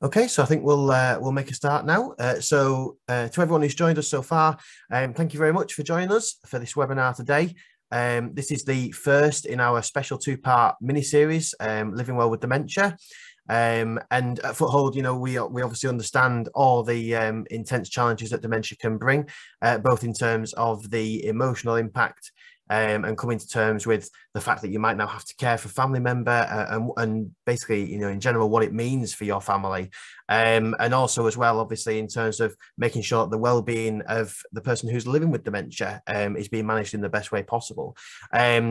Okay, so I think we'll make a start now. To everyone who's joined us so far, thank you very much for joining us for this webinar today. This is the first in our special two-part mini-series, Living Well with Dementia. And at Foothold, you know, we obviously understand all the intense challenges that dementia can bring, both in terms of the emotional impact and coming to terms with the fact that you might now have to care for a family member and basically, you know, in general, what it means for your family. And also as well, obviously, in terms of making sure that the well-being of the person who's living with dementia is being managed in the best way possible.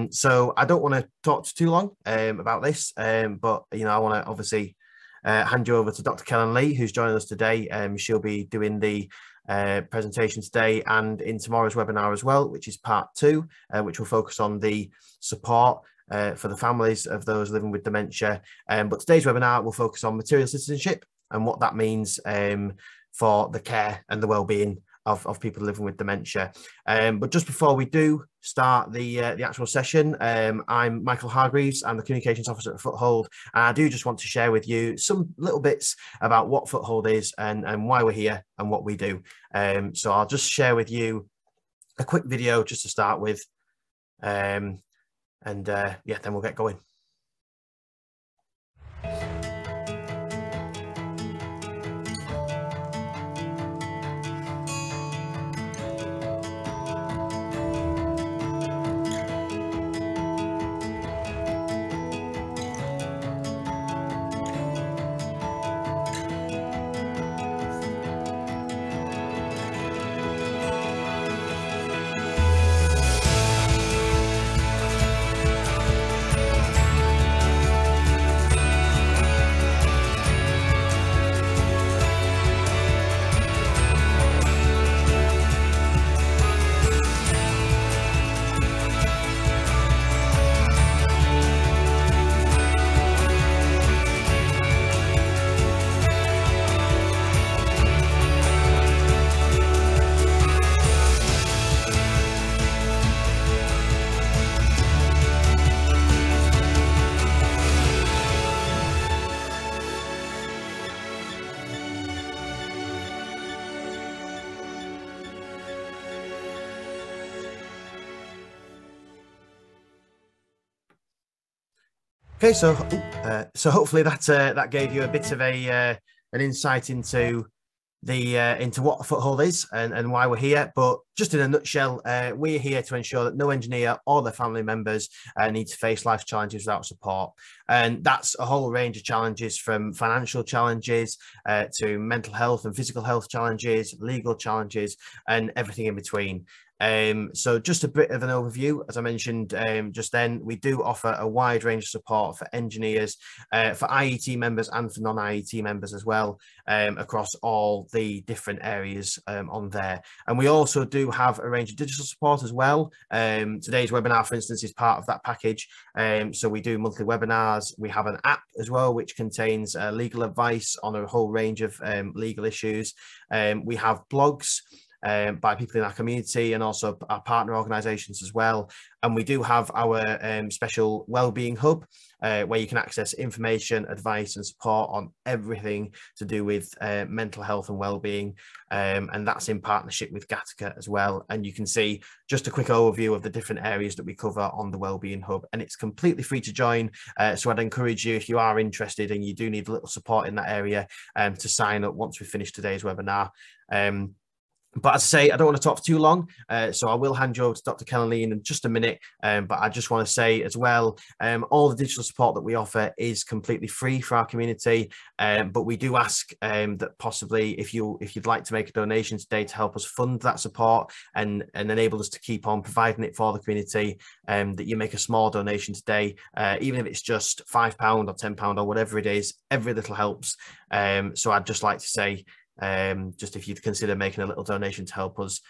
So I don't want to talk too long about this, but, you know, I want to obviously hand you over to Dr. Kellyn Lee, who's joining us today. She'll be doing the presentation today and in tomorrow's webinar as well, which is part 2, which will focus on the support for the families of those living with dementia. But today's webinar will focus on material citizenship and what that means for the care and the well-being of people living with dementia. But just before we do start the actual session, I'm Michael Hargreaves. I'm the Communications Officer at Foothold, and I do just want to share with you some little bits about what Foothold is and why we're here and what we do. So I'll just share with you a quick video just to start with, yeah, then we'll get going. Okay, so hopefully that gave you a bit of an insight into into what Foothold is and why we're here. But just in a nutshell, we're here to ensure that no engineer or their family members need to face life challenges without support. And that's a whole range of challenges, from financial challenges to mental health and physical health challenges, legal challenges, and everything in between. So just a bit of an overview. As I mentioned just then, we do offer a wide range of support for engineers, for IET members and for non-IET members as well, across all the different areas on there. And we also do have a range of digital support as well. Today's webinar, for instance, is part of that package. So we do monthly webinars. We have an app as well, which contains legal advice on a whole range of legal issues. We have blogs by people in our community and also our partner organisations as well. And we do have our special wellbeing hub where you can access information, advice and support on everything to do with mental health and wellbeing. And that's in partnership with Gattaca as well. And you can see just a quick overview of the different areas that we cover on the wellbeing hub. And it's completely free to join. So I'd encourage you, if you are interested and you do need a little support in that area, to sign up once we finish today's webinar. But as I say, I don't want to talk for too long, so I will hand you over to Dr. Kellyn Lee in just a minute. But I just want to say as well, all the digital support that we offer is completely free for our community. But we do ask that possibly if you'd like to make a donation today to help us fund that support and enable us to keep on providing it for the community, that you make a small donation today, even if it's just £5 or £10 or whatever it is. Every little helps. So I'd just like to say, just if you'd consider making a little donation to help us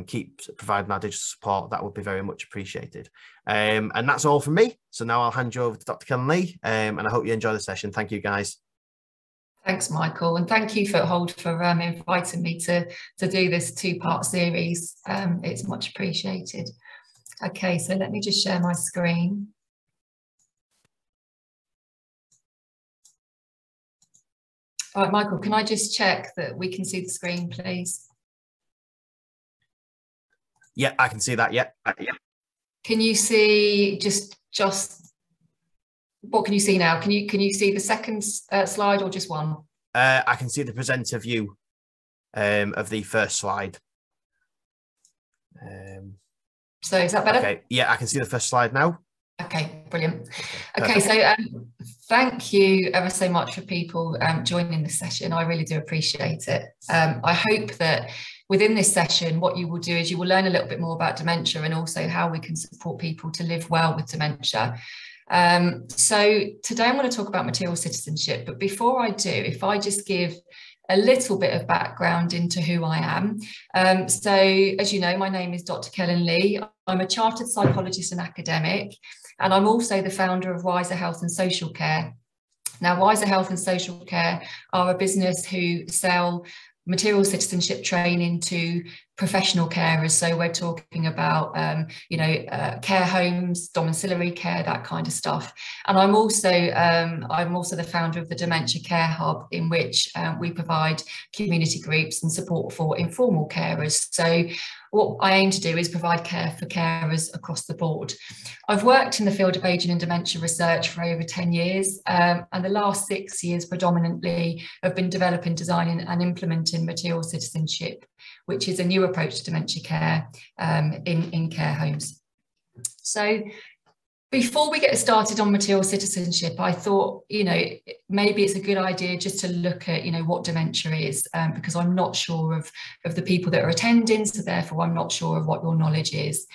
keep providing our digital support, that would be very much appreciated. And that's all from me. So now I'll hand you over to Dr. Kellyn Lee, and I hope you enjoy the session. Thank you, guys. Thanks, Michael, and thank you, Foothold, for inviting me to do this two-part series. It's much appreciated. Okay, so let me just share my screen. All right, Michael, can I just check that we can see the screen, please? Yeah, I can see that. Yeah. Can you see just what can you see now? Can you see the second slide or just one? I can see the presenter view of the first slide. So is that better? Okay. Yeah, I can see the first slide now. Okay, brilliant. Okay, so thank you ever so much for people joining this session. I really do appreciate it. I hope that within this session, what you will do is you will learn a little bit more about dementia and also how we can support people to live well with dementia. So today I'm going to talk about material citizenship, but before I do, if I just give a little bit of background into who I am. So as you know, my name is Dr Kellyn Lee. I'm a chartered psychologist and academic, and I'm also the founder of Wiser Health and Social Care. Now, Wiser Health and Social Care are a business who sell material citizenship training to professional carers. So we're talking about, care homes, domiciliary care, that kind of stuff. And I'm also the founder of the Dementia Care Hub, in which we provide community groups and support for informal carers. So what I aim to do is provide care for carers across the board. I've worked in the field of ageing and dementia research for over 10 years, and the last 6 years predominantly have been developing, designing and implementing material citizenship, which is a new approach to dementia care in care homes. So before we get started on material citizenship, I thought, maybe it's a good idea just to look at, what dementia is, because I'm not sure of the people that are attending, so therefore I'm not sure of what your knowledge is.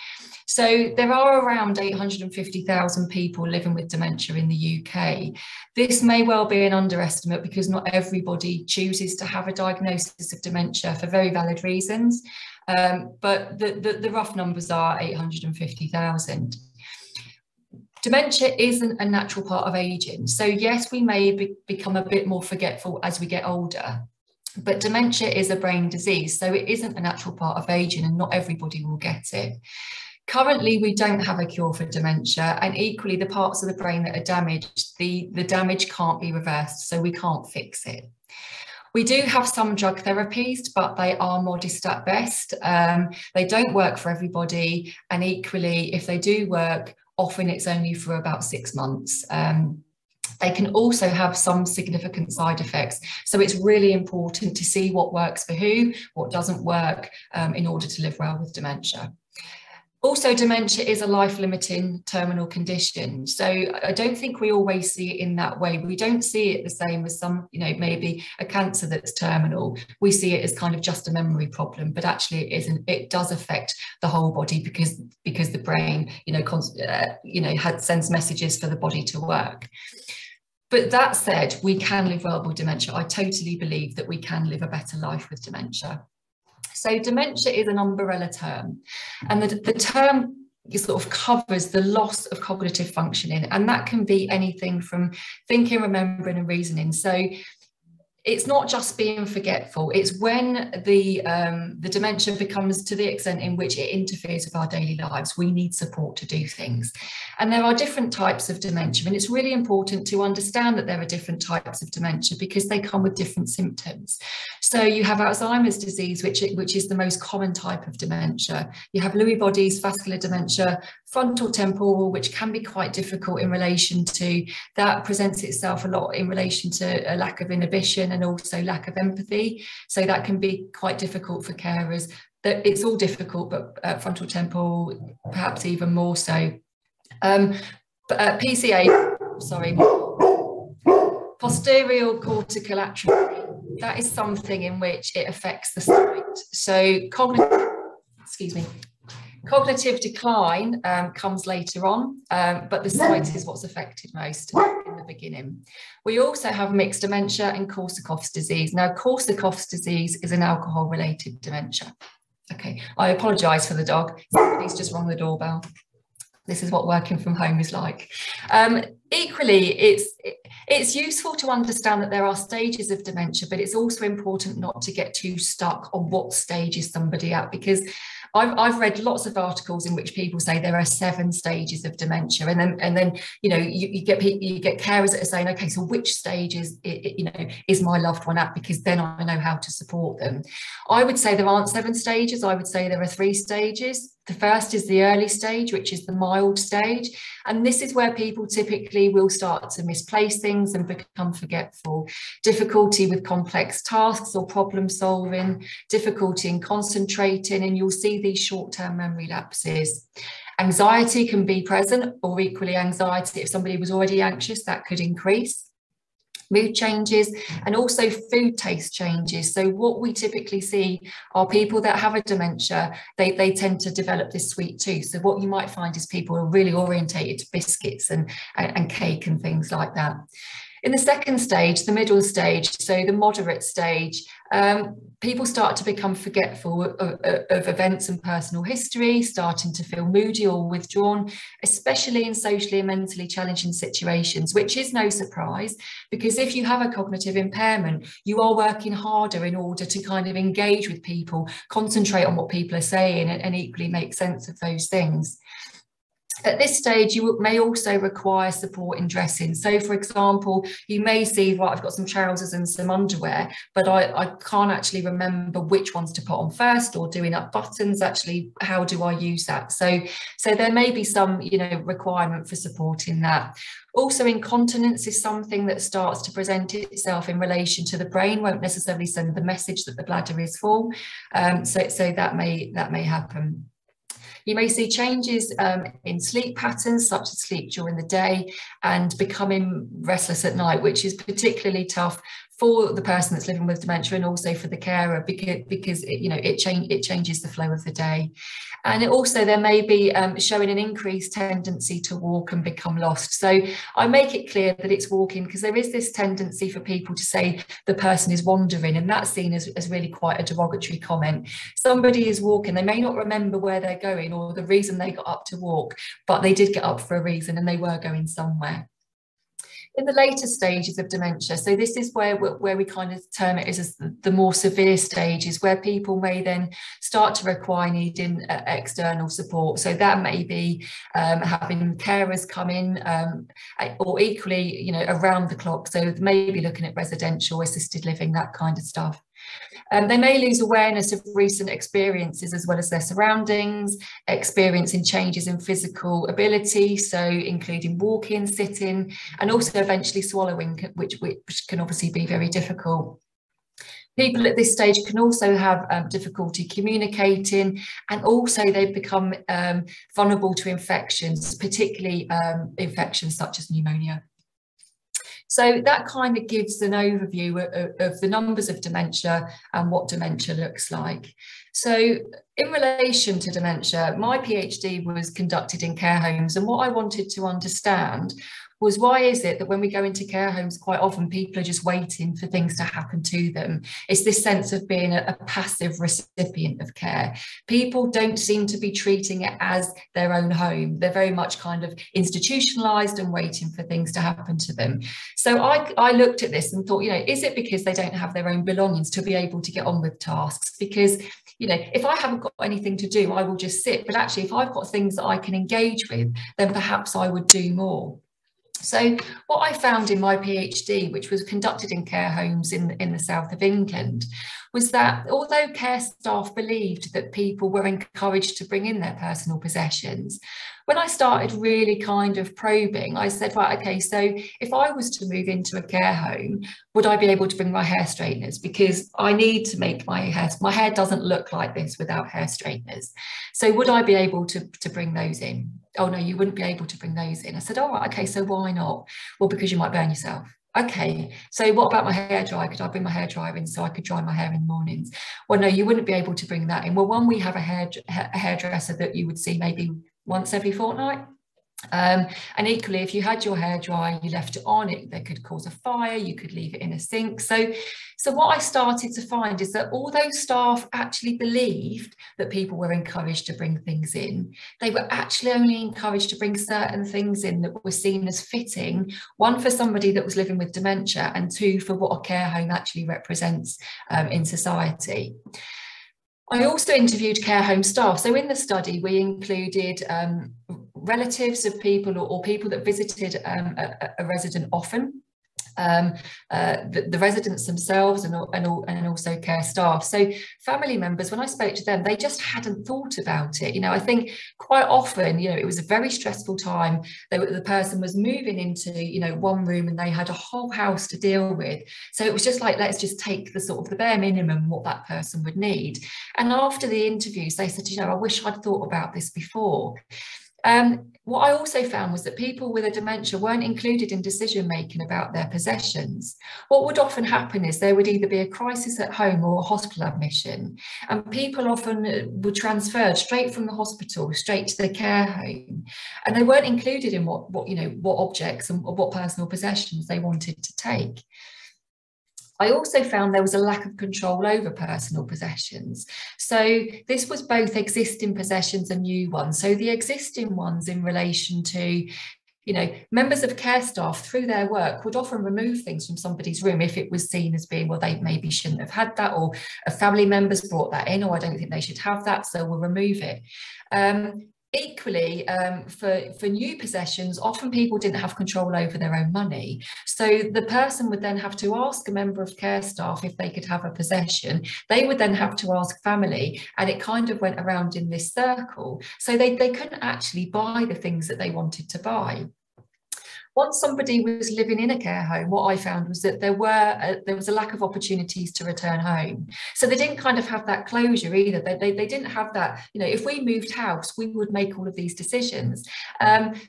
So there are around 850,000 people living with dementia in the UK. This may well be an underestimate because not everybody chooses to have a diagnosis of dementia for very valid reasons, but the rough numbers are 850,000. Dementia isn't a natural part of ageing. So yes, we may become a bit more forgetful as we get older, but dementia is a brain disease. So it isn't a natural part of ageing, and not everybody will get it. Currently, we don't have a cure for dementia, and equally the parts of the brain that are damaged, the damage can't be reversed, so we can't fix it. We do have some drug therapies, but they are modest at best. They don't work for everybody, and equally, if they do work, often it's only for about 6 months. They can also have some significant side effects. So it's really important to see what works for who, what doesn't work, in order to live well with dementia. Also, dementia is a life-limiting terminal condition. So I don't think we always see it in that way. We don't see it the same as some, maybe a cancer that's terminal. We see it as kind of just a memory problem, but actually it isn't. It does affect the whole body because the brain, sends messages for the body to work. But that said, we can live well with dementia. I totally believe that we can live a better life with dementia. So dementia is an umbrella term, and the term sort of covers the loss of cognitive functioning, and that can be anything from thinking, remembering and reasoning. So it's not just being forgetful, it's when the dementia becomes to the extent in which it interferes with our daily lives. We need support to do things. And there are different types of dementia, and it's really important to understand that there are different types of dementia because they come with different symptoms. So you have Alzheimer's disease, which is the most common type of dementia. You have Lewy bodies, vascular dementia, frontal temporal, which can be quite difficult in relation to, that presents itself a lot in relation to a lack of inhibition and also lack of empathy. So that can be quite difficult for carers. It's all difficult, but frontal temporal perhaps even more so. PCA, sorry, posterior cortical atrophy, that is something in which it affects the sight. So cognitive decline comes later on, but the sight is what's affected most in the beginning. We also have mixed dementia and Korsakoff's disease. Now, Korsakoff's disease is an alcohol-related dementia. Okay, I apologise for the dog. Somebody's just rung the doorbell. This is what working from home is like. Equally, it's useful to understand that there are stages of dementia, but it's also important not to get too stuck on what stage is somebody at, because I've read lots of articles in which people say there are 7 stages of dementia, and then you get carers that are saying, okay, so which stage is my loved one at, because then I know how to support them. I would say there aren't 7 stages. I would say there are 3 stages. The first is the early stage, which is the mild stage. And this is where people typically will start to misplace things and become forgetful. Difficulty with complex tasks or problem solving, difficulty in concentrating, and you'll see these short-term memory lapses. Anxiety can be present, or equally anxiety, if somebody was already anxious, that could increase. Mood changes, and also food taste changes. So what we typically see are people that have a dementia, they tend to develop this sweet tooth. So what you might find is people are really orientated to biscuits and cake and things like that. In the second stage, the middle stage, so the moderate stage, people start to become forgetful of events and personal history, starting to feel moody or withdrawn, especially in socially and mentally challenging situations, which is no surprise, because if you have a cognitive impairment, you are working harder in order to kind of engage with people, concentrate on what people are saying, and equally make sense of those things. At this stage, you may also require support in dressing. So, for example, you may see, right, I've got some trousers and some underwear, but I can't actually remember which ones to put on first, or doing up buttons, actually, how do I use that? So there may be some, requirement for support in that. Also, incontinence is something that starts to present itself in relation to the brain, won't necessarily send the message that the bladder is full. So that may happen. You may see changes in sleep patterns, such as sleep during the day and becoming restless at night, which is particularly tough for the person that's living with dementia, and also for the carer, because it changes the flow of the day. And there may be showing an increased tendency to walk and become lost. So I make it clear that it's walking, because there is this tendency for people to say the person is wandering, and that's seen as really quite a derogatory comment. Somebody is walking, they may not remember where they're going or the reason they got up to walk, but they did get up for a reason and they were going somewhere. In the later stages of dementia, so this is where we kind of term it as the more severe stages, where people may then start to require needing external support. So that may be having carers come in, or equally, around the clock. So maybe looking at residential assisted living, that kind of stuff. They may lose awareness of recent experiences as well as their surroundings, experiencing changes in physical ability, so including walking, sitting, and also eventually swallowing, which can obviously be very difficult. People at this stage can also have difficulty communicating, and also they become vulnerable to infections, particularly infections such as pneumonia. So that kind of gives an overview of the numbers of dementia and what dementia looks like. So in relation to dementia, my PhD was conducted in care homes, and what I wanted to understand was, why is it that when we go into care homes, quite often people are just waiting for things to happen to them? It's this sense of being a passive recipient of care. People don't seem to be treating it as their own home. They're very much kind of institutionalized and waiting for things to happen to them. So I looked at this and thought, is it because they don't have their own belongings to be able to get on with tasks? Because, if I haven't got anything to do, I will just sit. But actually, if I've got things that I can engage with, then perhaps I would do more. So what I found in my PhD, which was conducted in care homes in the south of England, was that although care staff believed that people were encouraged to bring in their personal possessions, when I started really kind of probing, I said, right, okay, so if I was to move into a care home, would I be able to bring my hair straighteners? Because I need to make my hair doesn't look like this without hair straighteners. So would I be able to bring those in? Oh, no, you wouldn't be able to bring those in. I said, all right, okay, so why not? Well, because you might burn yourself. Okay, so what about my hairdryer? Could I bring my hairdryer in so I could dry my hair in the mornings? Well, no, you wouldn't be able to bring that in. Well, one, we have a hairdresser that you would see maybe once every fortnight. And equally, if you had your hairdryer, you left it on, that could cause a fire, you could leave it in a sink. So what I started to find is that although staff actually believed that people were encouraged to bring things in, they were actually only encouraged to bring certain things in that were seen as fitting, one, for somebody that was living with dementia, and two, for what a care home actually represents in society. I also interviewed care home staff. So in the study, we included relatives of people or people that visited a resident often. The residents themselves and also care staff. So family members, when I spoke to them, they just hadn't thought about it. I think quite often, it was a very stressful time. The person was moving into, one room and they had a whole house to deal with. So it was just like, let's just take the sort of the bare minimum, what that person would need. And after the interviews, they said, I wish I'd thought about this before. What I also found was that people with a dementia weren't included in decision making about their possessions. What would often happen is there would either be a crisis at home or a hospital admission, and people often were transferred straight from the hospital straight to the care home, and they weren't included in what objects and what personal possessions they wanted to take. I also found there was a lack of control over personal possessions. So this was both existing possessions and new ones. So the existing ones in relation to, members of care staff through their work would often remove things from somebody's room if it was seen as being, well, they maybe shouldn't have had that, or a family member's brought that in, or I don't think they should have that, so we'll remove it. Equally, for new possessions, often people didn't have control over their own money. So the person would then have to ask a member of care staff if they could have a possession. They would then have to ask family, and it kind of went around in this circle. So they couldn't actually buy the things that they wanted to buy. Once somebody was living in a care home, what I found was that there was a lack of opportunities to return home. So they didn't kind of have that closure either. They didn't have that, if we moved house, we would make all of these decisions.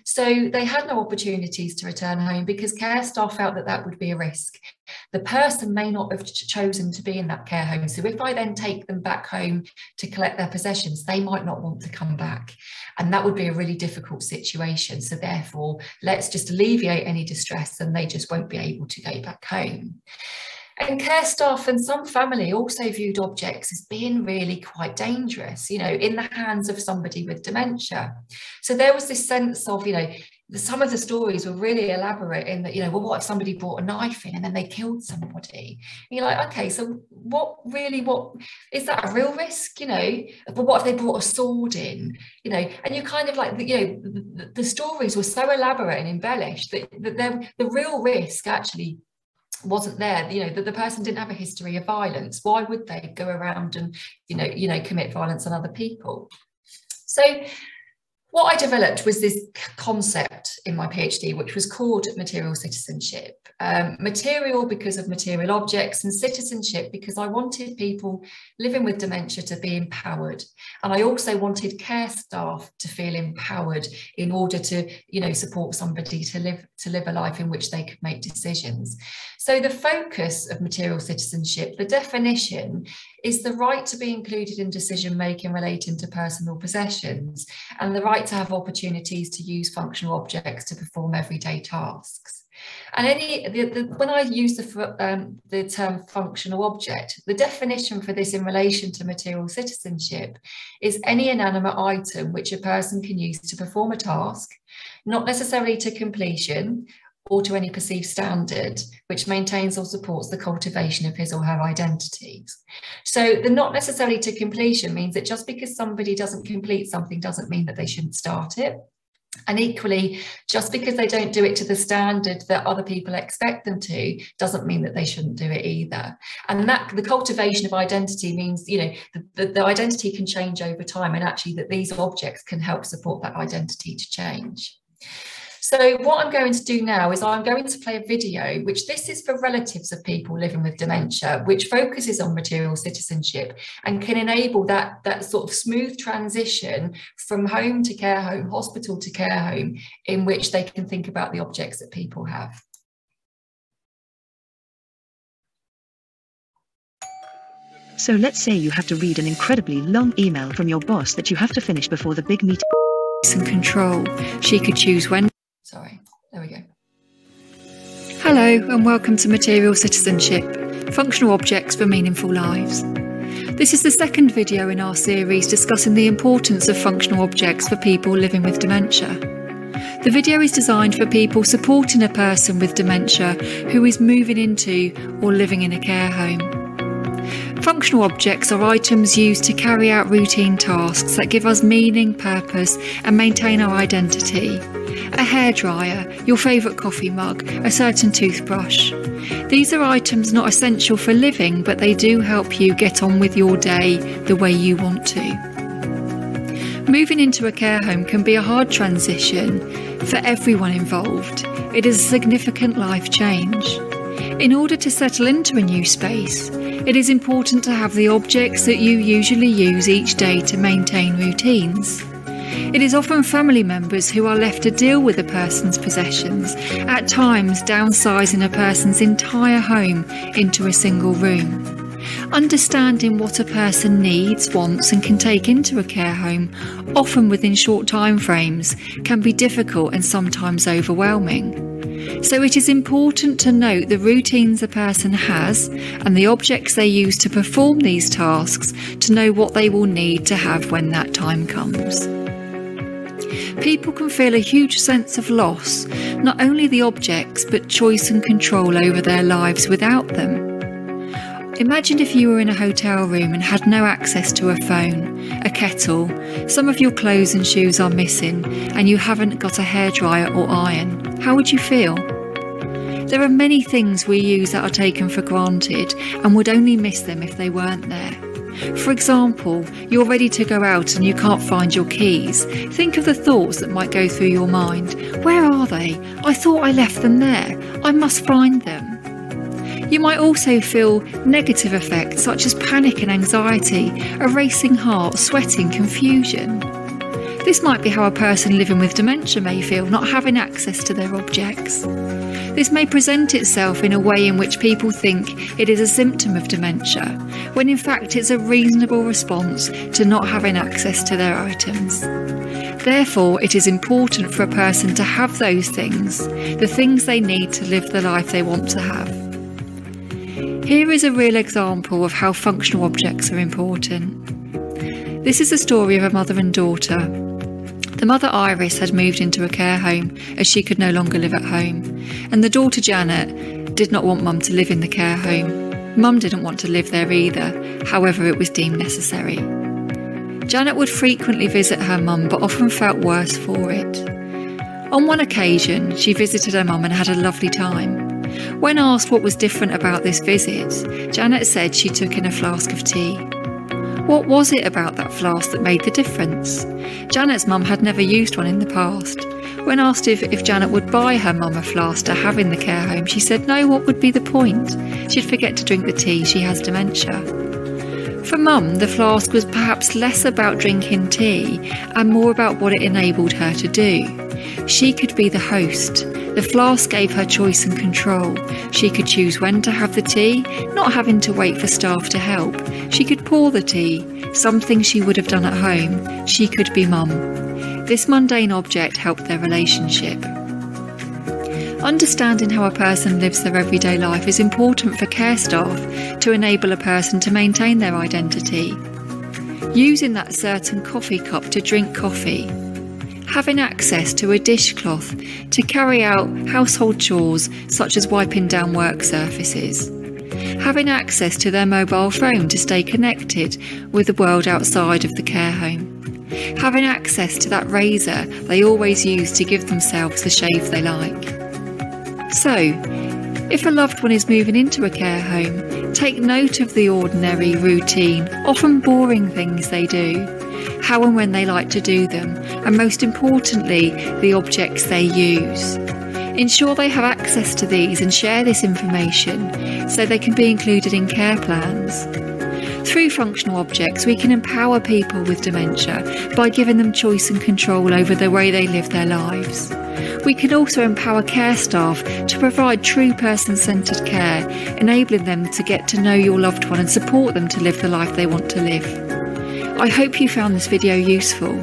So they had no opportunities to return home because care staff felt that that would be a risk. The person may not have chosen to be in that care home. So if I then take them back home to collect their possessions, they might not want to come back. And that would be a really difficult situation. So therefore, let's just alleviate any distress and they just won't be able to go back home. And care staff and some family also viewed objects as being really quite dangerous, in the hands of somebody with dementia. So there was this sense of, some of the stories were really elaborate in that, well, what if somebody brought a knife in and then they killed somebody? And you're like, okay, so what is that a real risk? But what if they brought a sword in? And you kind of like, the stories were so elaborate and embellished that the real risk actually wasn't there. That the person didn't have a history of violence. Why would they go around and commit violence on other people? So what I developed was this concept in my PhD, which was called Material Citizenship. Material because of material objects, and citizenship because I wanted people living with dementia to be empowered. And I also wanted care staff to feel empowered in order to, support somebody to live a life in which they could make decisions. So the focus of material citizenship, the definition, is the right to be included in decision making relating to personal possessions, and the right to have opportunities to use functional objects to perform everyday tasks. And when I use the term functional object, the definition for this in relation to material citizenship is any inanimate item which a person can use to perform a task, not necessarily to completion or to any perceived standard, which maintains or supports the cultivation of his or her identities. So the not necessarily to completion means that just because somebody doesn't complete something doesn't mean that they shouldn't start it. And equally, just because they don't do it to the standard that other people expect them to doesn't mean that they shouldn't do it either. And that the cultivation of identity means, the identity can change over time, and actually that these objects can help support that identity to change. So what I'm going to do now is I'm going to play a video, which this is for relatives of people living with dementia, which focuses on material citizenship and can enable that sort of smooth transition from home to care home, hospital to care home, in which they can think about the objects that people have. So let's say you have to read an incredibly long email from your boss that you have to finish before the big meeting. And control. She could choose when. Sorry, there we go. Hello and welcome to Material Citizenship, Functional Objects for Meaningful Lives. This is the second video in our series discussing the importance of functional objects for people living with dementia. The video is designed for people supporting a person with dementia who is moving into or living in a care home. Functional objects are items used to carry out routine tasks that give us meaning, purpose, and maintain our identity. A hairdryer, your favourite coffee mug, a certain toothbrush. These are items not essential for living, but they do help you get on with your day the way you want to. Moving into a care home can be a hard transition for everyone involved. It is a significant life change. In order to settle into a new space, it is important to have the objects that you usually use each day to maintain routines. It is often family members who are left to deal with a person's possessions, at times downsizing a person's entire home into a single room. Understanding what a person needs, wants and can take into a care home, often within short time frames, can be difficult and sometimes overwhelming. So it is important to note the routines a person has and the objects they use to perform these tasks to know what they will need to have when that time comes. People can feel a huge sense of loss, not only the objects but choice and control over their lives without them. Imagine if you were in a hotel room and had no access to a phone, a kettle, some of your clothes and shoes are missing, and you haven't got a hairdryer or iron. How would you feel? There are many things we use that are taken for granted and would only miss them if they weren't there. For example, you're ready to go out and you can't find your keys. Think of the thoughts that might go through your mind. Where are they? I thought I left them there. I must find them. You might also feel negative effects such as panic and anxiety, a racing heart, sweating, confusion. This might be how a person living with dementia may feel, not having access to their objects. This may present itself in a way in which people think it is a symptom of dementia, when in fact it's a reasonable response to not having access to their items. Therefore, it is important for a person to have those things, the things they need to live the life they want to have. Here is a real example of how functional objects are important. This is a story of a mother and daughter. The mother, Iris, had moved into a care home as she could no longer live at home, and the daughter, Janet, did not want Mum to live in the care home. Mum didn't want to live there either, however it was deemed necessary. Janet would frequently visit her mum but often felt worse for it. On one occasion, she visited her mum and had a lovely time. When asked what was different about this visit, Janet said she took in a flask of tea. What was it about that flask that made the difference? Janet's mum had never used one in the past. When asked if Janet would buy her mum a flask to have in the care home, she said no, what would be the point? She'd forget to drink the tea, she has dementia. For Mum, the flask was perhaps less about drinking tea and more about what it enabled her to do. She could be the host. The flask gave her choice and control. She could choose when to have the tea, not having to wait for staff to help. She could pour the tea, something she would have done at home. She could be Mum. This mundane object helped their relationship. Understanding how a person lives their everyday life is important for care staff to enable a person to maintain their identity. Using that certain coffee cup to drink coffee. Having access to a dishcloth to carry out household chores such as wiping down work surfaces. Having access to their mobile phone to stay connected with the world outside of the care home. Having access to that razor they always use to give themselves the shave they like. So, if a loved one is moving into a care home, take note of the ordinary, routine, often boring things they do, how and when they like to do them, and most importantly, the objects they use. Ensure they have access to these and share this information so they can be included in care plans. Through functional objects, we can empower people with dementia by giving them choice and control over the way they live their lives. We can also empower care staff to provide true person-centred care, enabling them to get to know your loved one and support them to live the life they want to live. I hope you found this video useful.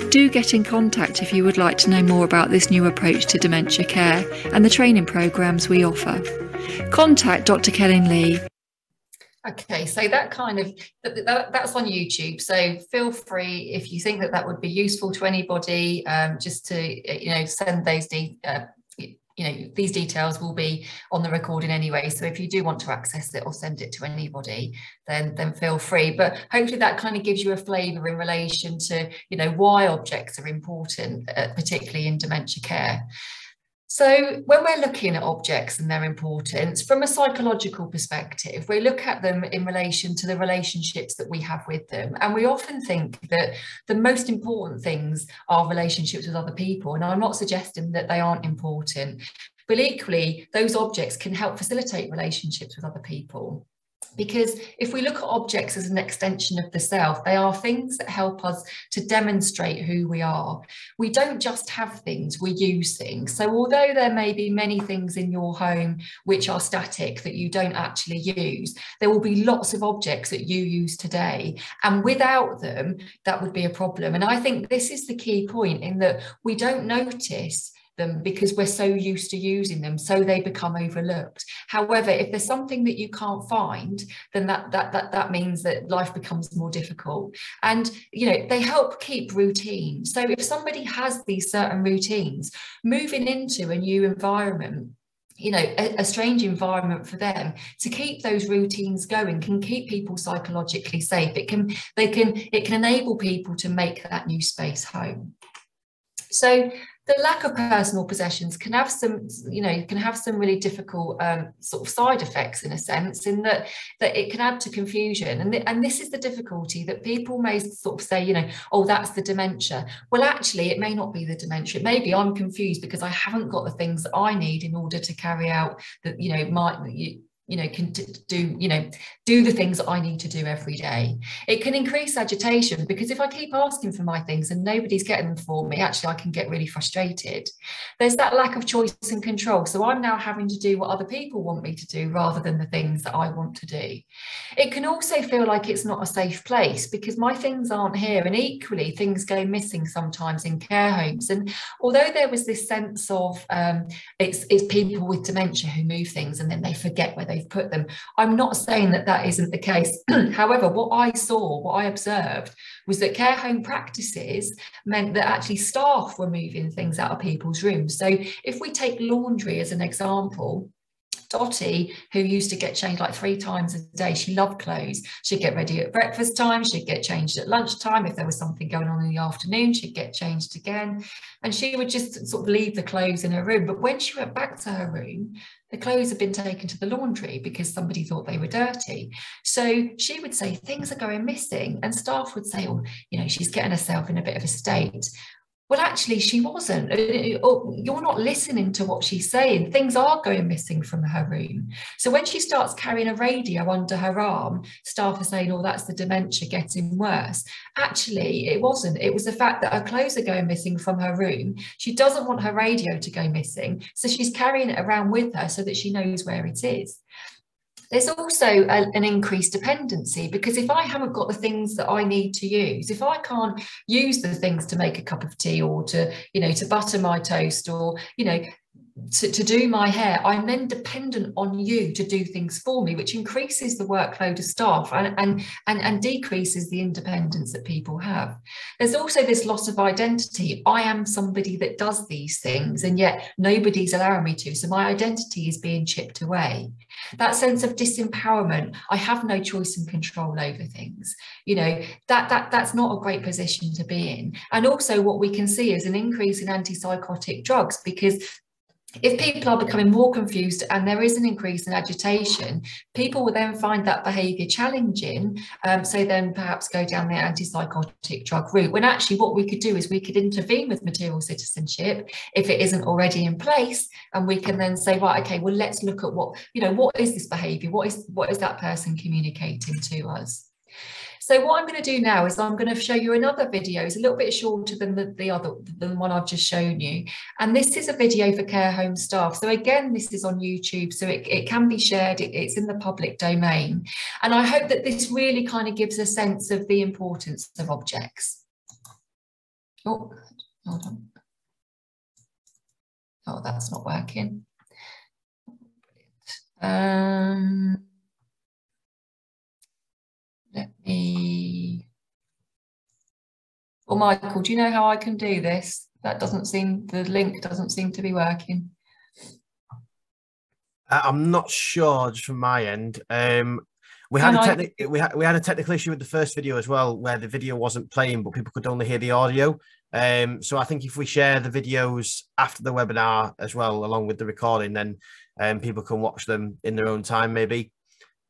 Do get in contact if you would like to know more about this new approach to dementia care and the training programmes we offer. Contact Dr Kellyn Lee. Okay, so that kind of, that's on YouTube. So feel free, if you think that would be useful to anybody, just to, send those these details will be on the recording anyway, so if you do want to access it or send it to anybody, then feel free. But hopefully that kind of gives you a flavour in relation to why objects are important, particularly in dementia care. So when we're looking at objects and their importance from a psychological perspective, we look at them in relation to the relationships that we have with them. And we often think that the most important things are relationships with other people. And I'm not suggesting that they aren't important, but equally, those objects can help facilitate relationships with other people. Because if we look at objects as an extension of the self, they are things that help us to demonstrate who we are. We don't just have things, we use things. So although there may be many things in your home which are static that you don't actually use, there will be lots of objects that you use today. And without them, that would be a problem. And I think this is the key point, in that we don't notice them because we're so used to using them, so they become overlooked. However, if there's something that you can't find, then that means that life becomes more difficult. And they help keep routine. So if somebody has these certain routines, moving into a new environment, a strange environment for them, to keep those routines going can keep people psychologically safe. It can enable people to make that new space home. So the lack of personal possessions can have some really difficult sort of side effects, in a sense, in that it can add to confusion. And this is the difficulty, that people may sort of say, oh, that's the dementia. Well, actually, it may not be the dementia. Maybe I'm confused because I haven't got the things that I need in order to carry out can do the things that I need to do every day. It can increase agitation, because if I keep asking for my things and nobody's getting them for me, actually I can get really frustrated. There's that lack of choice and control. So I'm now having to do what other people want me to do rather than the things that I want to do. It can also feel like it's not a safe place because my things aren't here, and equally things go missing sometimes in care homes. And although there was this sense of it's people with dementia who move things and then they forget where they've put them, I'm not saying that that isn't the case. However, what I observed was that care home practices meant that actually staff were moving things out of people's rooms. So if we take laundry as an example, Dottie, who used to get changed like 3 times a day, she loved clothes. She'd get ready at breakfast time, she'd get changed at lunchtime. If there was something going on in the afternoon, she'd get changed again. And she would just sort of leave the clothes in her room. But when she went back to her room, the clothes had been taken to the laundry because somebody thought they were dirty. So she would say, things are going missing. And staff would say, oh, she's getting herself in a bit of a state. Well, actually, she wasn't. You're not listening to what she's saying. Things are going missing from her room. So when she starts carrying a radio under her arm, staff are saying, oh, that's the dementia getting worse. Actually, it wasn't. It was the fact that her clothes are going missing from her room. She doesn't want her radio to go missing. So she's carrying it around with her so that she knows where it is. There's also an increased dependency, because if I haven't got the things that I need to use, if I can't use the things to make a cup of tea or to butter my toast or, to do my hair, I'm then dependent on you to do things for me, which increases the workload of staff and decreases the independence that people have. There's also this loss of identity. I am somebody that does these things, and yet nobody's allowing me to. So my identity is being chipped away. That sense of disempowerment, I have no choice and control over things. That's not a great position to be in. And also what we can see is an increase in antipsychotic drugs, because if people are becoming more confused and there is an increase in agitation, people will then find that behaviour challenging, so then perhaps go down the antipsychotic drug route, when actually what we could do is we could intervene with material citizenship if it isn't already in place, and we can then say, right, okay, well, let's look at what is this behaviour, what is that person communicating to us. So what I'm going to do now is I'm going to show you another video. It's a little bit shorter than the one I've just shown you. And this is a video for care home staff. So again, this is on YouTube, so it can be shared. It's in the public domain. And I hope that this really kind of gives a sense of the importance of objects. Oh, hold on. Oh, that's not working. Let me, well, Michael, do you know how I can do this? The link doesn't seem to be working. I'm not sure, just from my end. We had a technical issue with the first video as well, where the video wasn't playing, but people could only hear the audio. So I think if we share the videos after the webinar as well, along with the recording, then people can watch them in their own time, maybe.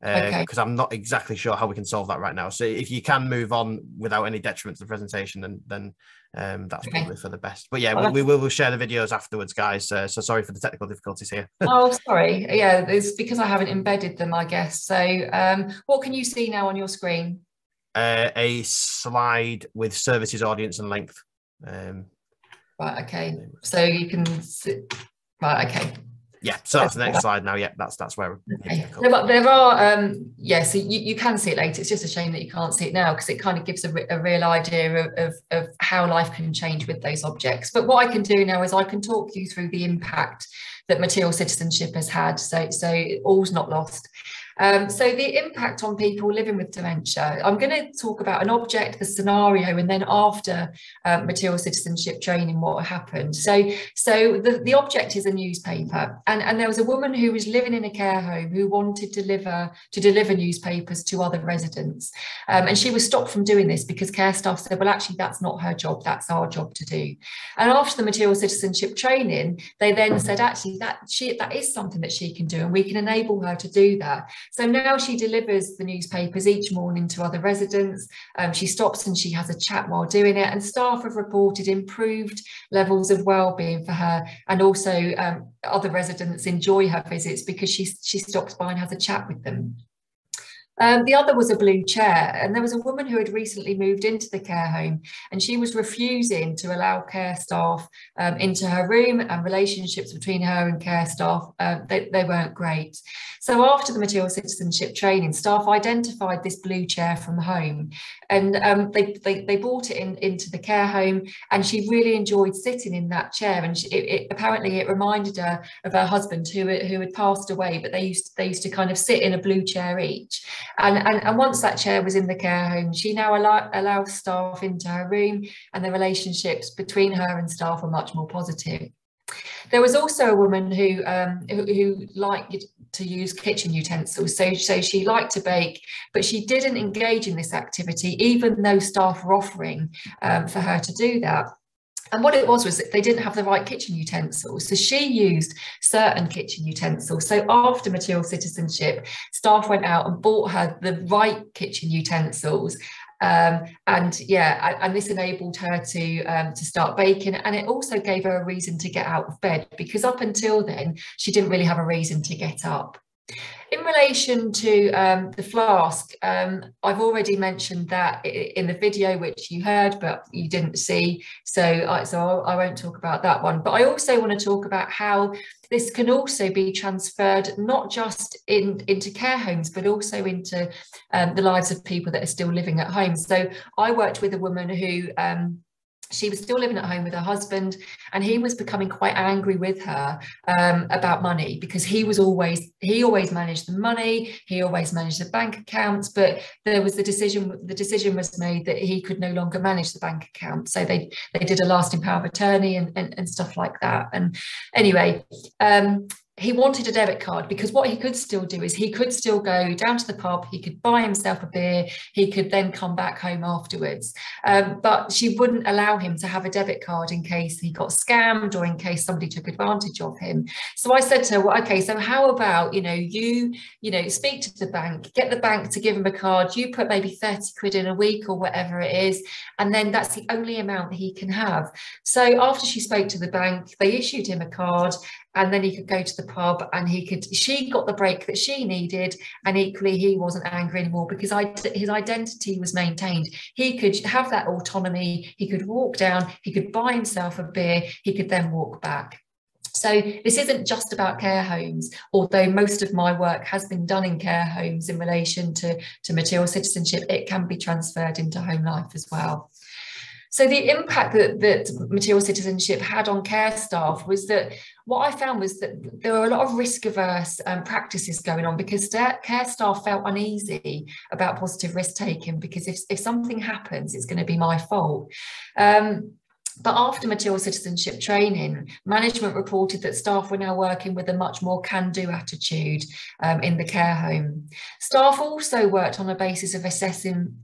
Because I'm not exactly sure how we can solve that right now. So if you can move on without any detriment to the presentation, then that's probably for the best. But yeah, we will share the videos afterwards, guys. So sorry for the technical difficulties here. Oh, sorry. Yeah, it's because I haven't embedded them, I guess. So what can you see now on your screen? A slide with services, audience and length. Right, okay. So you can see, right, okay. Yeah, so that's the next slide now. Yeah, that's where. Okay. There are, so you can see it later. It's just a shame that you can't see it now, because it kind of gives a real idea of how life can change with those objects. But what I can do now is I can talk you through the impact that material citizenship has had. So all's not lost. So the impact on people living with dementia, I'm going to talk about an object, the scenario, and then after material citizenship training, what happened. So the object is a newspaper, and there was a woman who was living in a care home who wanted to deliver newspapers to other residents, and she was stopped from doing this because care staff said, well, actually, that's not her job, that's our job to do. And after the material citizenship training, they then said, actually, that is something that she can do, and we can enable her to do that. So now she delivers the newspapers each morning to other residents. She stops and she has a chat while doing it, and staff have reported improved levels of well-being for her, and also other residents enjoy her visits because she stops by and has a chat with them. The other was a blue chair, and there was a woman who had recently moved into the care home, and she was refusing to allow care staff into her room, and relationships between her and care staff, they weren't great. So after the material citizenship training, staff identified this blue chair from home, and they brought it into the care home, and she really enjoyed sitting in that chair, and apparently it reminded her of her husband who had passed away, but they used to kind of sit in a blue chair each. And once that chair was in the care home, she now allows staff into her room, and the relationships between her and staff are much more positive. There was also a woman who liked to use kitchen utensils. So she liked to bake, but she didn't engage in this activity, even though staff were offering for her to do that. And what it was that they didn't have the right kitchen utensils. So she used certain kitchen utensils. So after material citizenship, staff went out and bought her the right kitchen utensils. And this enabled her to start baking, and it also gave her a reason to get out of bed, because up until then, she didn't really have a reason to get up. In relation to the flask, I've already mentioned that in the video, which you heard but you didn't see, so I won't talk about that one. But I also want to talk about how this can also be transferred not just into care homes, but also into the lives of people that are still living at home. So I worked with a woman who she was still living at home with her husband, and he was becoming quite angry with her about money, because he always managed the money, he always managed the bank accounts, but there was the decision was made that he could no longer manage the bank account. So they did a lasting power of attorney and stuff like that. And anyway, he wanted a debit card, because what he could still do is he could still go down to the pub, he could buy himself a beer, he could then come back home afterwards. But she wouldn't allow him to have a debit card in case he got scammed or in case somebody took advantage of him. So I said to her, well, okay, so how about, you speak to the bank, get the bank to give him a card, you put maybe 30 quid in a week or whatever it is, and then that's the only amount that he can have. So after she spoke to the bank, they issued him a card, and then he could go to the pub, and she got the break that she needed, and equally he wasn't angry anymore because his identity was maintained. He could have that autonomy, he could walk down, he could buy himself a beer, he could then walk back. So this isn't just about care homes, although most of my work has been done in care homes in relation to material citizenship. It can be transferred into home life as well. So the impact that material citizenship had on care staff was that what I found was that there were a lot of risk-averse practices going on, because care staff felt uneasy about positive risk-taking, because if something happens, it's going to be my fault. But after material citizenship training, management reported that staff were now working with a much more can-do attitude in the care home. Staff also worked on a basis of assessing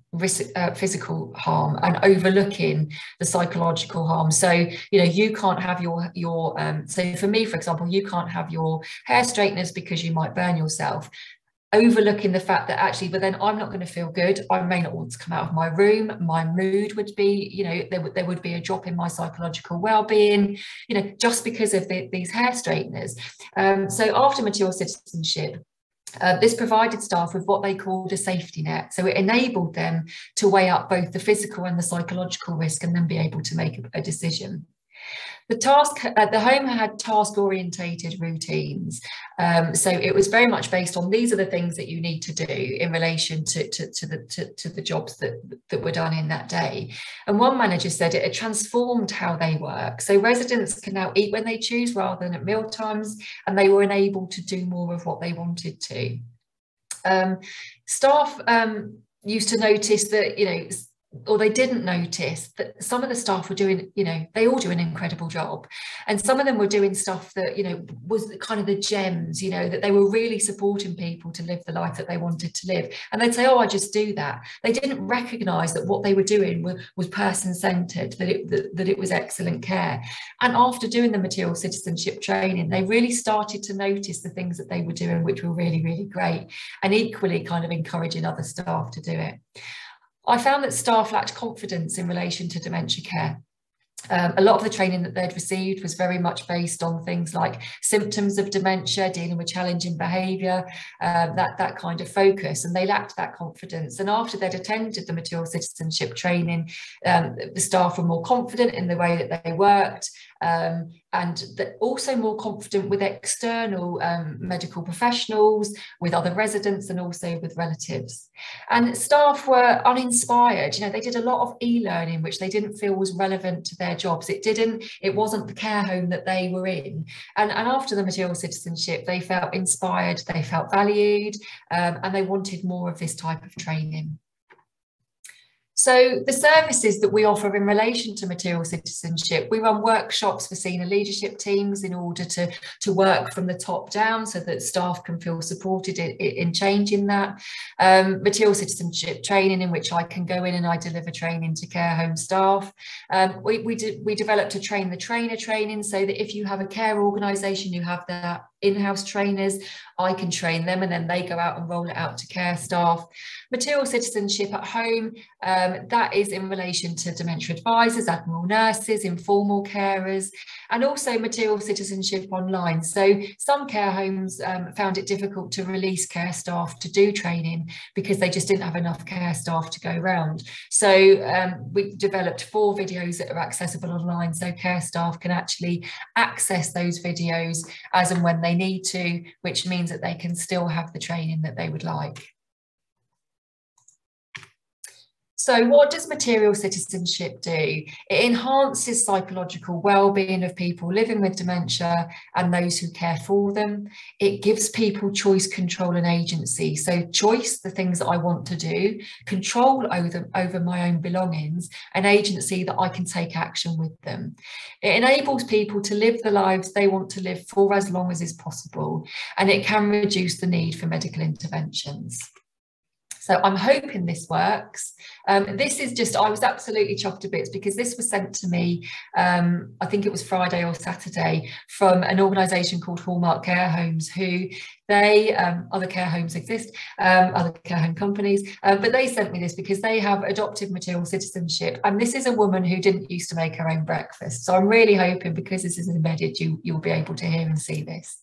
physical harm and overlooking the psychological harm. So, you know, you can't have so for me, for example, you can't have your hair straighteners because you might burn yourself. Overlooking the fact that actually, but then I'm not going to feel good. I may not want to come out of my room. My mood would be, you know, there would be a drop in my psychological well-being, you know, just because of these hair straighteners. So after material citizenship, this provided staff with what they called a safety net. So it enabled them to weigh up both the physical and the psychological risk and then be able to make a decision. The home had task-orientated routines. So it was very much based on, these are the things that you need to do in relation to the jobs that were done in that day. And one manager said it had transformed how they work. So residents can now eat when they choose rather than at meal times, and they were enabled to do more of what they wanted to. Staff used to notice that, you know, or they didn't notice that some of the staff were doing, you know, they all do an incredible job. And some of them were doing stuff that, you know, was kind of the gems, you know, that they were really supporting people to live the life that they wanted to live. And they'd say, oh, I just do that. They didn't recognise that what they were doing was person-centred, that it was excellent care. And after doing the material citizenship training, they really started to notice the things that they were doing, which were really, really great, and equally kind of encouraging other staff to do it. I found that staff lacked confidence in relation to dementia care. A lot of the training that they'd received was very much based on things like symptoms of dementia, dealing with challenging behaviour, that kind of focus, and they lacked that confidence. And after they'd attended the material citizenship training, the staff were more confident in the way that they worked, and also more confident with external medical professionals, with other residents, and also with relatives. And staff were uninspired. You know, they did a lot of e-learning which they didn't feel was relevant to their jobs. It wasn't the care home that they were in. And after the material citizenship, they felt inspired, they felt valued, and they wanted more of this type of training. So the services that we offer in relation to material citizenship, we run workshops for senior leadership teams in order to work from the top down so that staff can feel supported in changing that. Material citizenship training, in which I can go in and I deliver training to care home staff. We developed a train the trainer training, so that if you have a care organisation, you have their in-house trainers, I can train them and then they go out and roll it out to care staff. Material citizenship at home, that is in relation to dementia advisors, admiral nurses, informal carers, and also material citizenship online. So some care homes found it difficult to release care staff to do training because they just didn't have enough care staff to go around. So we developed 4 videos that are accessible online, so care staff can actually access those videos as and when they need to, which means that they can still have the training that they would like. So what does material citizenship do? It enhances psychological well-being of people living with dementia and those who care for them. It gives people choice, control and agency. So choice, the things that I want to do, control over my own belongings, and agency that I can take action with them. It enables people to live the lives they want to live for as long as is possible, and it can reduce the need for medical interventions. So I'm hoping this works. This is just, I was absolutely chuffed to bits because this was sent to me, I think it was Friday or Saturday, from an organisation called Hallmark Care Homes, who they, other care homes exist, other care home companies, but they sent me this because they have adopted material citizenship. And this is a woman who didn't used to make her own breakfast. So I'm really hoping, because this is embedded, you'll be able to hear and see this.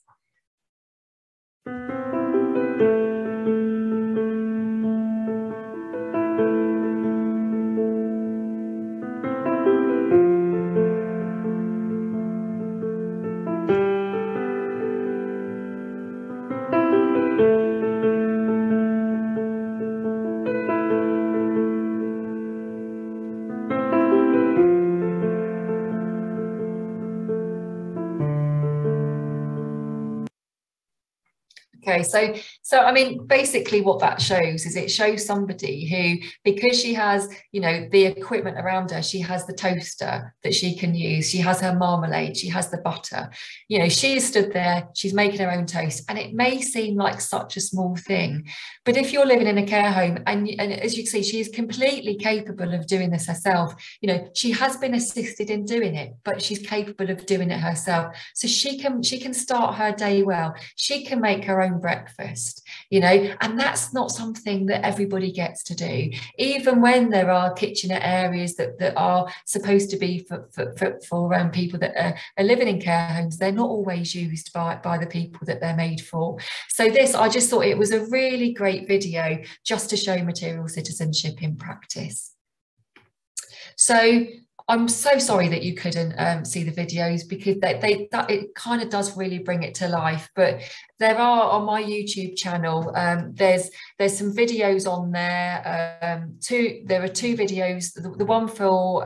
Okay, so I mean, basically what that shows is it shows somebody who, because she has, you know, the equipment around her, she has the toaster that she can use, she has her marmalade, she has the butter, you know, she is stood there, she's making her own toast, and it may seem like such a small thing, but if you're living in a care home, and as you can see, she is completely capable of doing this herself. You know, she has been assisted in doing it, but she's capable of doing it herself. So she can start her day well. She can make her own breakfast, you know, and that's not something that everybody gets to do. Even when there are kitchenette areas that are supposed to be for people that are living in care homes, they're not always used by the people that they're made for. So this, I just thought it was a really great video just to show material citizenship in practice. So I'm so sorry that you couldn't see the videos, because it kind of does really bring it to life. But there are, on my YouTube channel, there's some videos on there. There are two videos. The one for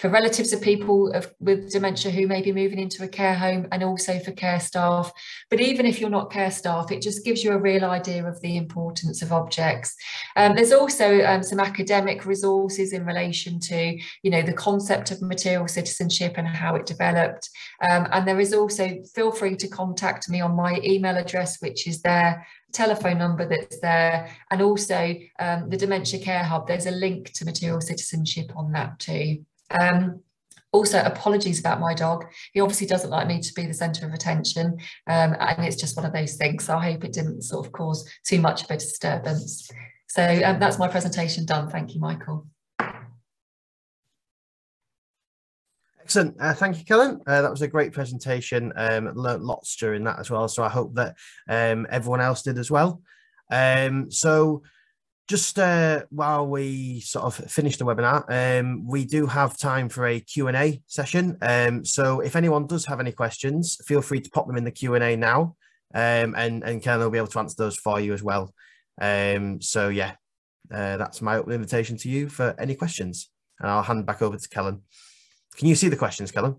relatives of people with dementia who may be moving into a care home, and also for care staff. But even if you're not care staff, it just gives you a real idea of the importance of objects. There's also some academic resources in relation to, you know, the concept of material citizenship and how it developed. And there is also, feel free to contact me on my email address, which is there, telephone number that's there, and also the Dementia Care Hub. There's a link to material citizenship on that too. Also, apologies about my dog. He obviously doesn't like me to be the centre of attention, and it's just one of those things. So I hope it didn't sort of cause too much of a disturbance. So that's my presentation done. Thank you, Michael. Excellent. Thank you, Kellyn. That was a great presentation. Learned lots during that as well. So I hope that everyone else did as well. So just while we sort of finish the webinar, we do have time for a Q&A session. So if anyone does have any questions, feel free to pop them in the Q&A now, and Kellyn will be able to answer those for you as well. So yeah, that's my open invitation to you for any questions, and I'll hand back over to Kellyn. Can you see the questions, Kellyn?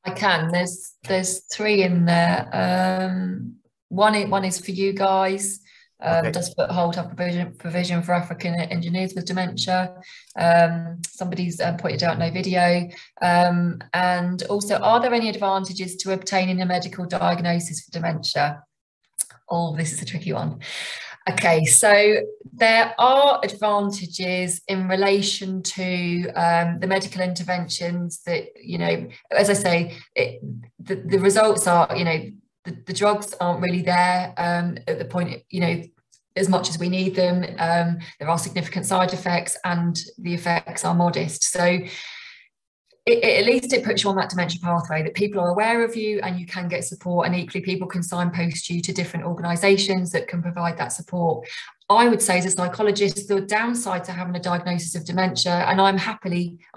I can. There's three in there. One is for you guys. Okay. Does Foothold have provision for African engineers with dementia? Somebody's pointed out no video. And also, are there any advantages to obtaining a medical diagnosis for dementia? Oh, this is a tricky one. Okay, so there are advantages in relation to the medical interventions that, you know, as I say, the results are, you know, the drugs aren't really there at the point, you know, as much as we need them. There are significant side effects, and the effects are modest. So at least it puts you on that dementia pathway, that people are aware of you and you can get support, and equally people can signpost you to different organisations that can provide that support. I would say, as a psychologist, the downside to having a diagnosis of dementia, and I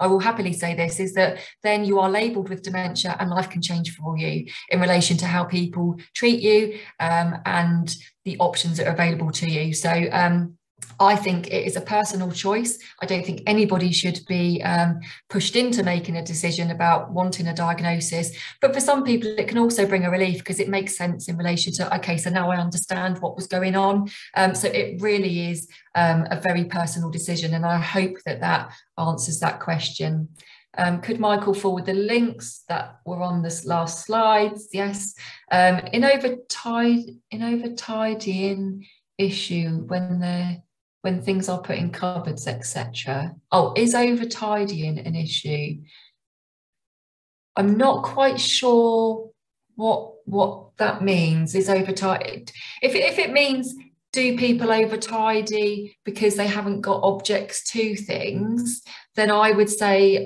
will happily say this, is that then you are labelled with dementia and life can change for you in relation to how people treat you and the options that are available to you. So I think it is a personal choice. I don't think anybody should be pushed into making a decision about wanting a diagnosis. But for some people, it can also bring a relief, because it makes sense in relation to, okay, so now I understand what was going on. So it really is a very personal decision. And I hope that answers that question. Could Michael forward the links that were on this last slides? Yes. In over tidying issue when things are put in cupboards, etc. Oh, is over tidying an issue? I'm not quite sure what that means. Is over tidy? If it means, do people over tidy because they haven't got objects to things, then I would say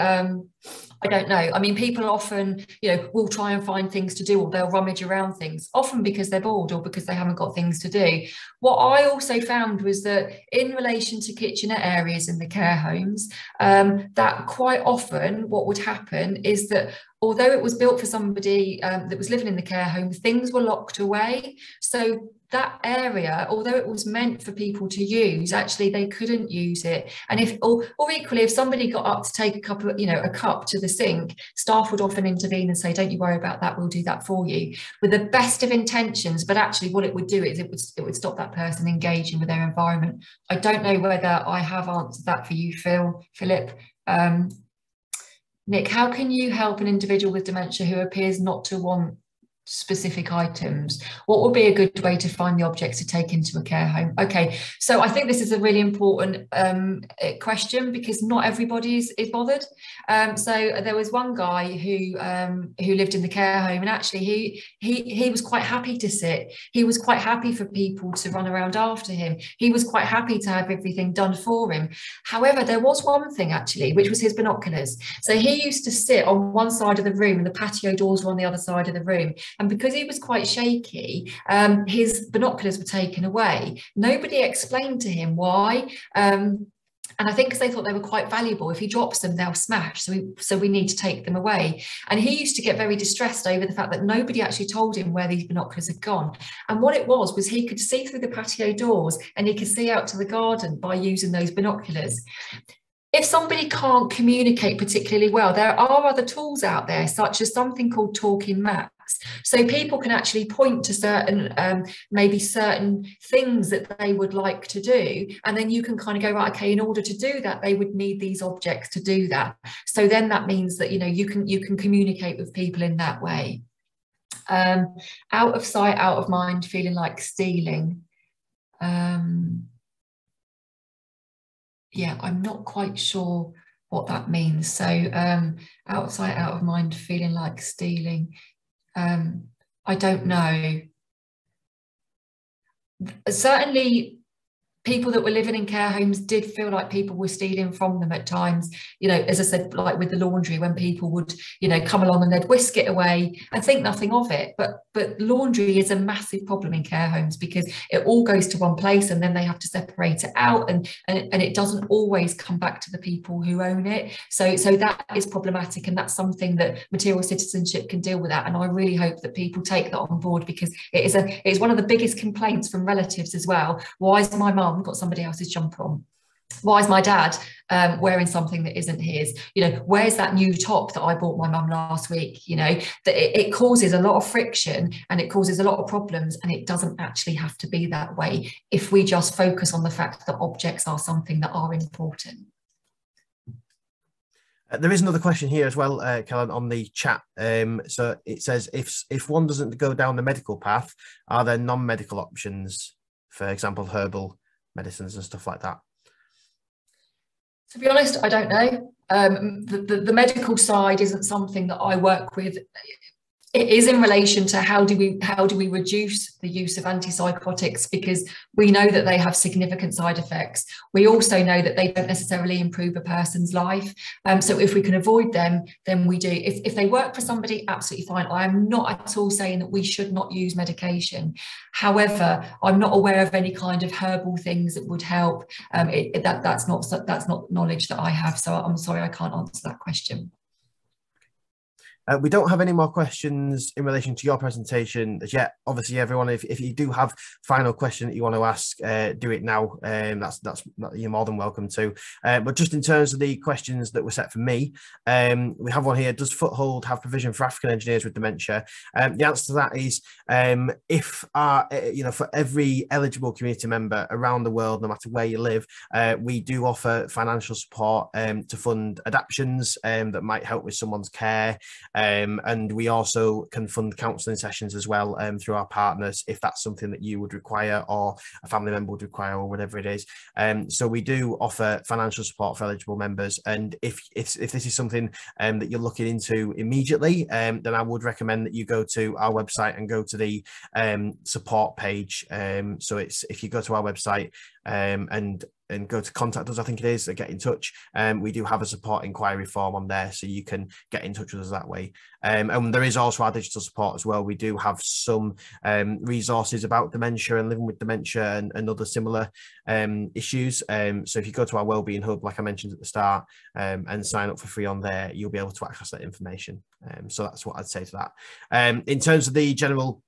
I don't know. I mean, people often, you know, will try and find things to do, or they'll rummage around things, often because they're bored or because they haven't got things to do. What I also found was that in relation to kitchenette areas in the care homes, that quite often what would happen is that although it was built for somebody that was living in the care home, things were locked away. So that area, although it was meant for people to use, actually they couldn't use it. And if, or equally, if somebody got up to take a cup of, a cup to the sink, staff would often intervene and say, don't you worry about that, we'll do that for you, with the best of intentions. But actually what it would do is it would stop that person engaging with their environment. I don't know whether I have answered that for you, Philip. Nick, how can you help an individual with dementia who appears not to want specific items? What would be a good way to find the objects to take into a care home? Okay, so I think this is a really important question, because not everybody is bothered. So there was one guy who lived in the care home, and actually he was quite happy to sit. He was quite happy for people to run around after him. He was quite happy to have everything done for him. However, there was one thing actually, which was his binoculars. So he used to sit on one side of the room and the patio doors were on the other side of the room. And because he was quite shaky, his binoculars were taken away. Nobody explained to him why. And I think because they thought they were quite valuable. If he drops them, they'll smash. So we need to take them away. And he used to get very distressed over the fact that nobody actually told him where these binoculars had gone. And what it was he could see through the patio doors and he could see out to the garden by using those binoculars. If somebody can't communicate particularly well, there are other tools out there, such as something called talking maps. So people can actually point to certain, maybe certain things that they would like to do. And then you can kind of go, right, okay, in order to do that, they would need these objects to do that. So then that means that, you can communicate with people in that way. Out of sight, out of mind, feeling like stealing. Yeah, I'm not quite sure what that means. So out of sight, out of mind, feeling like stealing. I don't know. Certainly people that were living in care homes did feel like people were stealing from them at times, as I said, like with the laundry, when people would, come along and they'd whisk it away and think nothing of it. But laundry is a massive problem in care homes, because it all goes to one place and then they have to separate it out, and it doesn't always come back to the people who own it. So that is problematic, and that's something that Material Citizenship can deal with that. And I really hope that people take that on board, because it's one of the biggest complaints from relatives as well. Why is my mum got somebody else's jumper on? Why is my dad wearing something that isn't his? Where's that new top that I bought my mum last week? That it causes a lot of friction and it causes a lot of problems, and it doesn't actually have to be that way if we just focus on the fact that objects are something that are important. There is another question here as well, Kellyn, on the chat. So it says, if one doesn't go down the medical path, are there non-medical options, for example, herbal medicines and stuff like that? To be honest, I don't know. The medical side isn't something that I work with. It is in relation to how do we reduce the use of antipsychotics, because we know that they have significant side effects. We also know that they don't necessarily improve a person's life. So if we can avoid them, then we do. If they work for somebody, absolutely fine. I am not at all saying that we should not use medication. However, I'm not aware of any kind of herbal things that would help. That's not knowledge that I have. So I'm sorry, I can't answer that question. We don't have any more questions in relation to your presentation as yet. Obviously, everyone, if you do have final question that you want to ask, do it now. That's you're more than welcome to. But just in terms of the questions that were set for me, we have one here. Does Foothold have provision for African engineers with dementia? The answer to that is, if for every eligible community member around the world, no matter where you live, we do offer financial support to fund adaptions that might help with someone's care. And we also can fund counselling sessions as well through our partners, if that's something that you would require or a family member would require, or whatever it is. So we do offer financial support for eligible members. And if this is something that you're looking into immediately, then I would recommend that you go to our website and go to the support page. So if you go to our website and go to contact us, I think it is, get in touch. We do have a support inquiry form on there, so you can get in touch with us that way. And there is also our digital support as well. We do have some resources about dementia and living with dementia and other similar issues. So if you go to our wellbeing hub, like I mentioned at the start, and sign up for free on there, you'll be able to access that information. So that's what I'd say to that. In terms of the general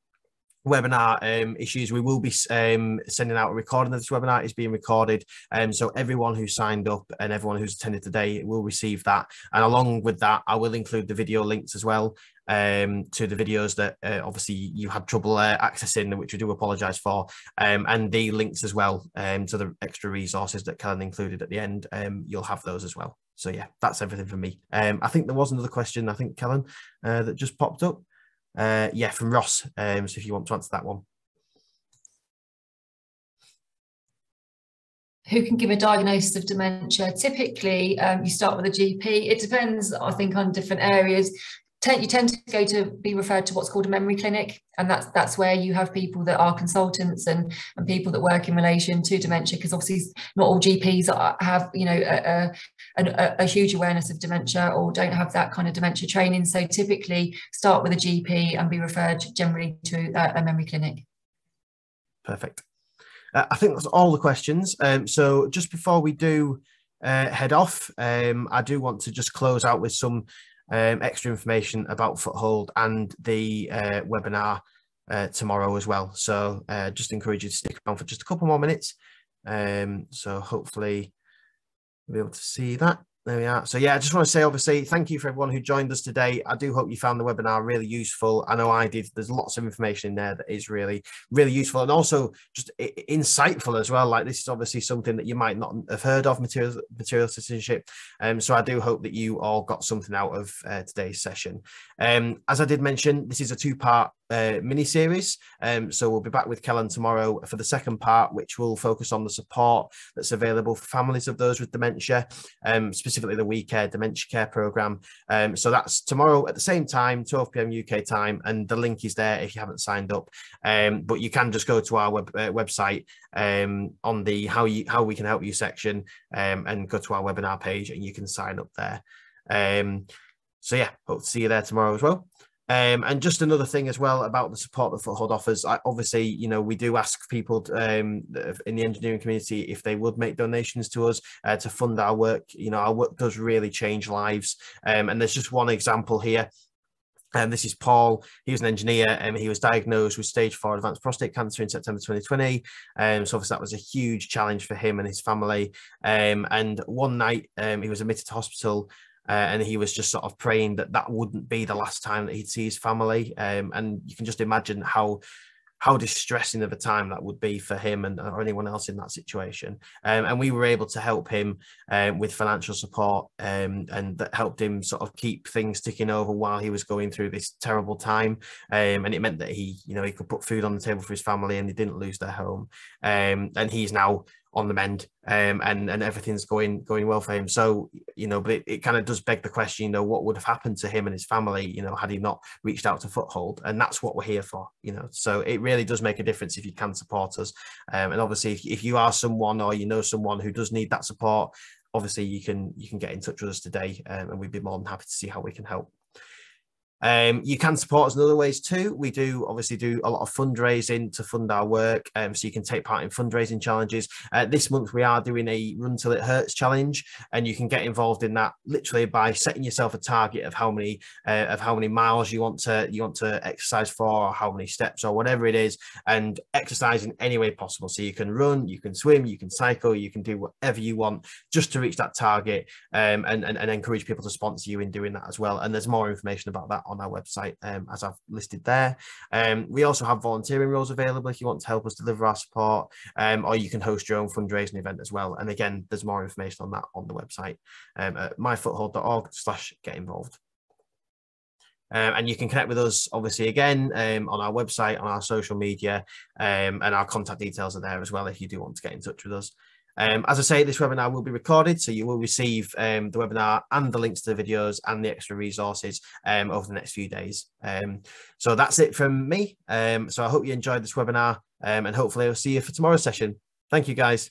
webinar issues, we will be sending out a recording of this webinar. It's being recorded, so everyone who signed up and everyone who's attended today will receive that, and along with that I will include the video links as well to the videos that obviously you had trouble accessing, which we do apologize for, and the links as well to the extra resources that Kellyn included at the end. You'll have those as well. So yeah, that's everything from me. I think there was another question, I think, Kellyn, that just popped up. Yeah, from Ross. So if you want to answer that one. Who can give a diagnosis of dementia? Typically, you start with a GP. It depends, I think, on different areas. You tend to go to be referred to what's called a memory clinic, and that's where you have people that are consultants and people that work in relation to dementia, because obviously not all GPs have, you know, a huge awareness of dementia or don't have that kind of dementia training. So typically start with a GP and be referred generally to a memory clinic. Perfect. I think that's all the questions. So just before we do head off, I do want to just close out with some extra information about Foothold and the webinar tomorrow as well. So just encourage you to stick around for just a couple more minutes. So hopefully you'll be able to see that. There we are. So yeah, I just want to say, obviously, thank you for everyone who joined us today. I do hope you found the webinar really useful. I know I did. There's lots of information in there that is really, really useful and also just insightful as well. Like, this is obviously something that you might not have heard of, material citizenship. So I do hope that you all got something out of today's session. As I did mention, this is a two-part mini-series. So we'll be back with Kellyn tomorrow for the second part, which will focus on the support that's available for families of those with dementia, specifically the We Care Dementia Care programme. So that's tomorrow at the same time, 12 p.m. UK time, and the link is there if you haven't signed up. But you can just go to our website on the how we can help you section, and go to our webinar page and you can sign up there. So yeah, hope to see you there tomorrow as well. And just another thing as well about the support that Foothold offers. Obviously, you know, we do ask people in the engineering community if they would make donations to us to fund our work. You know, our work does really change lives. And there's just one example here. And this is Paul. He was an engineer and he was diagnosed with stage 4 advanced prostate cancer in September 2020. So obviously that was a huge challenge for him and his family. And one night he was admitted to hospital. And he was just sort of praying that that wouldn't be the last time that he'd see his family. And you can just imagine how distressing of a time that would be for him or anyone else in that situation. And we were able to help him with financial support, and that helped him sort of keep things ticking over while he was going through this terrible time. And it meant that he could put food on the table for his family and they didn't lose their home. And he's now on the mend, and everything's going well for him. So, you know, but it kind of does beg the question, you know, what would have happened to him and his family, you know, had he not reached out to Foothold? And that's what we're here for, you know. So it really does make a difference if you can support us. And obviously, if you are someone or you know someone who does need that support, obviously you can get in touch with us today, and we'd be more than happy to see how we can help. You can support us in other ways too. We do obviously do a lot of fundraising to fund our work, so you can take part in fundraising challenges. This month we are doing a Run Till It Hurts challenge, and you can get involved in that literally by setting yourself a target of how many miles you want to exercise for, or how many steps or whatever it is, and exercise in any way possible. So you can run, you can swim, you can cycle, you can do whatever you want just to reach that target, and encourage people to sponsor you in doing that as well. And there's more information about that on our website, as I've listed there. We also have volunteering roles available if you want to help us deliver our support, or you can host your own fundraising event as well. And again, there's more information on that on the website, at myfoothold.org/get-involved. And you can connect with us, obviously, again, on our website, on our social media, and our contact details are there as well if you do want to get in touch with us. As I say, this webinar will be recorded, so you will receive the webinar and the links to the videos and the extra resources over the next few days. So that's it from me. So I hope you enjoyed this webinar, and hopefully I'll see you for tomorrow's session. Thank you, guys.